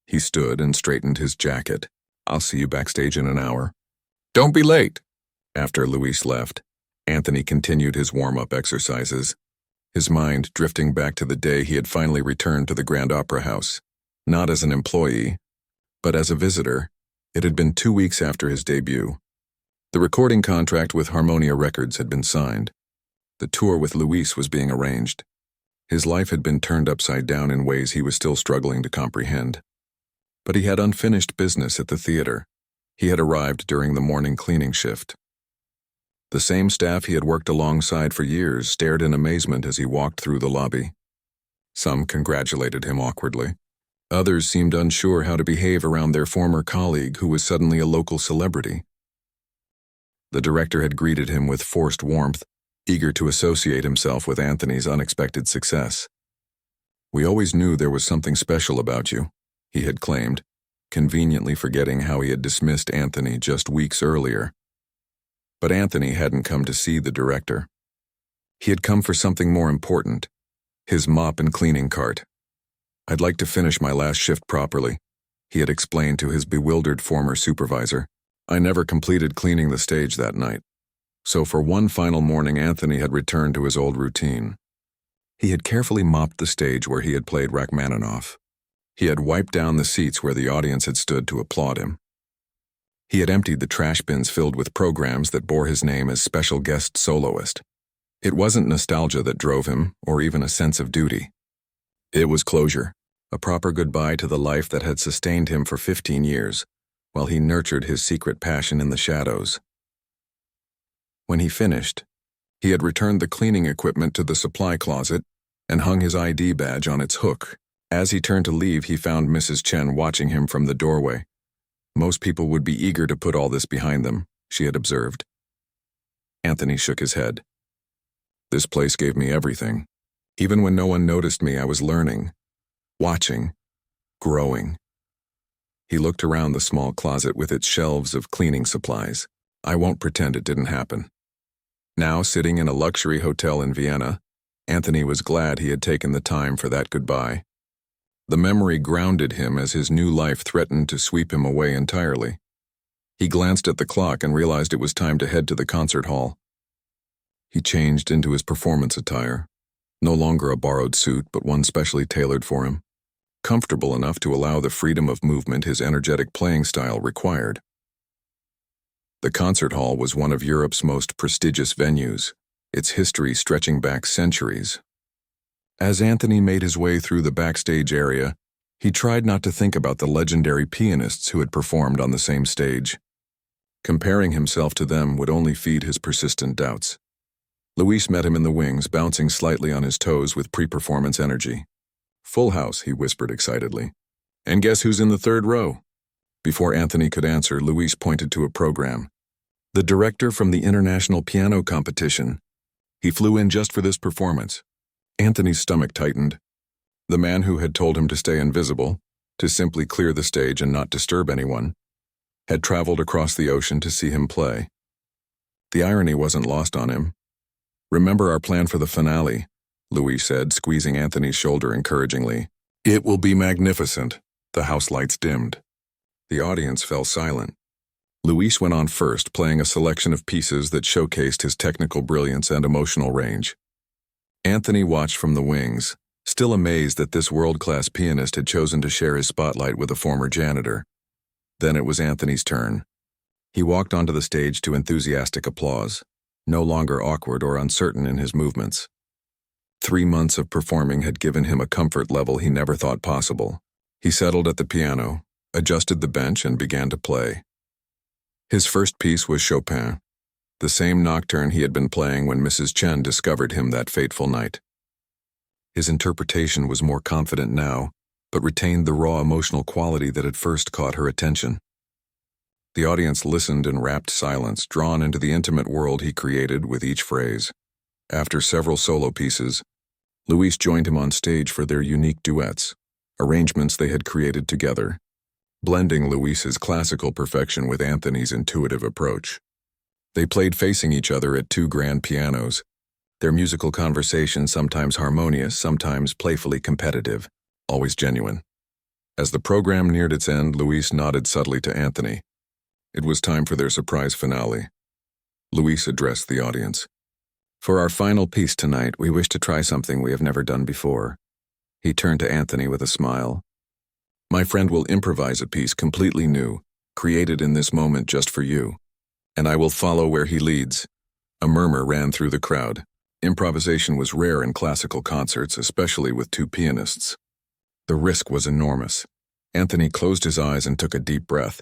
He stood and straightened his jacket. I'll see you backstage in an hour. Don't be late. After Luis left, Anthony continued his warm-up exercises, his mind drifting back to the day he had finally returned to the Grand Opera House. Not as an employee, but as a visitor. It had been 2 weeks after his debut. The recording contract with Harmonia Records had been signed. The tour with Luis was being arranged. His life had been turned upside down in ways he was still struggling to comprehend. But he had unfinished business at the theater. He had arrived during the morning cleaning shift. The same staff he had worked alongside for years stared in amazement as he walked through the lobby. Some congratulated him awkwardly. Others seemed unsure how to behave around their former colleague who was suddenly a local celebrity. The director had greeted him with forced warmth, eager to associate himself with Anthony's unexpected success. We always knew there was something special about you, he had claimed, conveniently forgetting how he had dismissed Anthony just weeks earlier. But Anthony hadn't come to see the director. He had come for something more important, his mop and cleaning cart. I'd like to finish my last shift properly, he had explained to his bewildered former supervisor. I never completed cleaning the stage that night. So for one final morning, Anthony had returned to his old routine. He had carefully mopped the stage where he had played Rachmaninoff. He had wiped down the seats where the audience had stood to applaud him. He had emptied the trash bins filled with programs that bore his name as special guest soloist. It wasn't nostalgia that drove him, or even a sense of duty. It was closure, a proper goodbye to the life that had sustained him for 15 years, while he nurtured his secret passion in the shadows. When he finished, he had returned the cleaning equipment to the supply closet and hung his ID badge on its hook. As he turned to leave, he found Mrs. Chen watching him from the doorway. Most people would be eager to put all this behind them, she had observed. Anthony shook his head. This place gave me everything. Even when no one noticed me, I was learning, watching, growing. He looked around the small closet with its shelves of cleaning supplies. I won't pretend it didn't happen. Now, sitting in a luxury hotel in Vienna, Anthony was glad he had taken the time for that goodbye. The memory grounded him as his new life threatened to sweep him away entirely. He glanced at the clock and realized it was time to head to the concert hall. He changed into his performance attire, no longer a borrowed suit, but one specially tailored for him, comfortable enough to allow the freedom of movement his energetic playing style required. The concert hall was one of Europe's most prestigious venues, its history stretching back centuries. As Anthony made his way through the backstage area, he tried not to think about the legendary pianists who had performed on the same stage. Comparing himself to them would only feed his persistent doubts. Luis met him in the wings, bouncing slightly on his toes with pre-performance energy. Full house, he whispered excitedly. And guess who's in the third row? Before Anthony could answer, Luis pointed to a program. The director from the International Piano Competition. He flew in just for this performance. Anthony's stomach tightened. The man who had told him to stay invisible, to simply clear the stage and not disturb anyone, had traveled across the ocean to see him play. The irony wasn't lost on him. "Remember our plan for the finale," Louis said, squeezing Anthony's shoulder encouragingly. "It will be magnificent." The house lights dimmed. The audience fell silent. Luis went on first, playing a selection of pieces that showcased his technical brilliance and emotional range. Anthony watched from the wings, still amazed that this world-class pianist had chosen to share his spotlight with a former janitor. Then it was Anthony's turn. He walked onto the stage to enthusiastic applause, no longer awkward or uncertain in his movements. 3 months of performing had given him a comfort level he never thought possible. He settled at the piano, adjusted the bench, and began to play. His first piece was Chopin, the same nocturne he had been playing when Mrs. Chen discovered him that fateful night. His interpretation was more confident now, but retained the raw emotional quality that had first caught her attention. The audience listened in rapt silence, drawn into the intimate world he created with each phrase. After several solo pieces, Luis joined him on stage for their unique duets, arrangements they had created together, blending Luis's classical perfection with Anthony's intuitive approach. They played facing each other at 2 grand pianos, their musical conversation sometimes harmonious, sometimes playfully competitive, always genuine. As the program neared its end, Luis nodded subtly to Anthony. It was time for their surprise finale. Luis addressed the audience. "For our final piece tonight, we wish to try something we have never done before." He turned to Anthony with a smile. "My friend will improvise a piece completely new, created in this moment just for you, and I will follow where he leads." A murmur ran through the crowd. Improvisation was rare in classical concerts, especially with 2 pianists. The risk was enormous. Anthony closed his eyes and took a deep breath.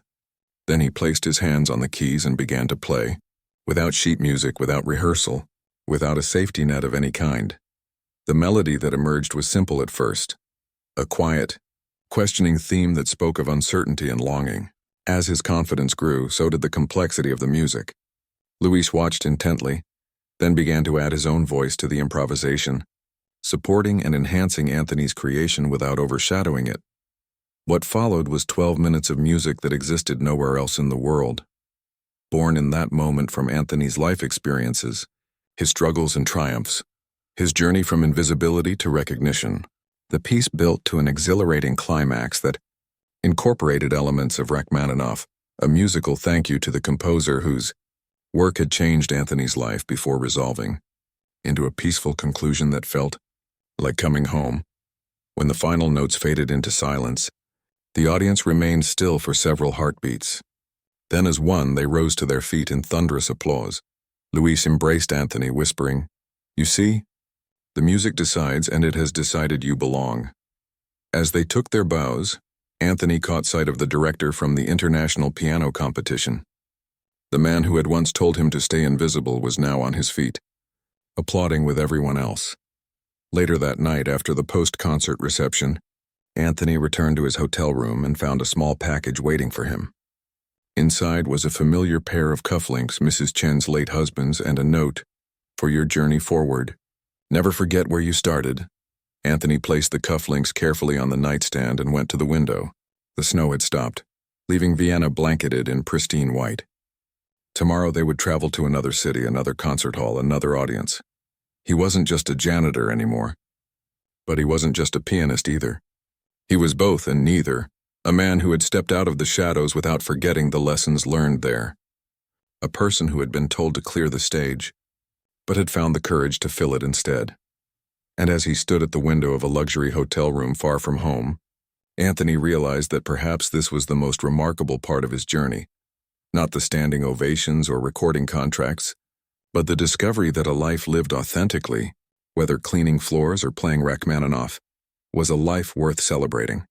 Then he placed his hands on the keys and began to play, without sheet music, without rehearsal, without a safety net of any kind. The melody that emerged was simple at first, a quiet, questioning theme that spoke of uncertainty and longing. As his confidence grew, so did the complexity of the music. Luis watched intently, then began to add his own voice to the improvisation, supporting and enhancing Anthony's creation without overshadowing it. What followed was 12 minutes of music that existed nowhere else in the world. Born in that moment from Anthony's life experiences, his struggles and triumphs, his journey from invisibility to recognition, the piece built to an exhilarating climax that incorporated elements of Rachmaninoff, a musical thank you to the composer whose work had changed Anthony's life before resolving into a peaceful conclusion that felt like coming home. When the final notes faded into silence, the audience remained still for several heartbeats. Then as one, they rose to their feet in thunderous applause. Luis embraced Anthony, whispering, "You see? The music decides, and it has decided you belong." As they took their bows, Anthony caught sight of the director from the International Piano Competition. The man who had once told him to stay invisible was now on his feet, applauding with everyone else. Later that night, after the post-concert reception, Anthony returned to his hotel room and found a small package waiting for him. Inside was a familiar pair of cufflinks, Mrs. Chen's late husband's, and a note, "For your journey forward. Never forget where you started." Anthony placed the cufflinks carefully on the nightstand and went to the window. The snow had stopped, leaving Vienna blanketed in pristine white. Tomorrow they would travel to another city, another concert hall, another audience. He wasn't just a janitor anymore. But he wasn't just a pianist either. He was both and neither, a man who had stepped out of the shadows without forgetting the lessons learned there. A person who had been told to clear the stage, but had found the courage to fill it instead. And as he stood at the window of a luxury hotel room far from home, Anthony realized that perhaps this was the most remarkable part of his journey. Not the standing ovations or recording contracts, but the discovery that a life lived authentically, whether cleaning floors or playing Rachmaninoff, was a life worth celebrating.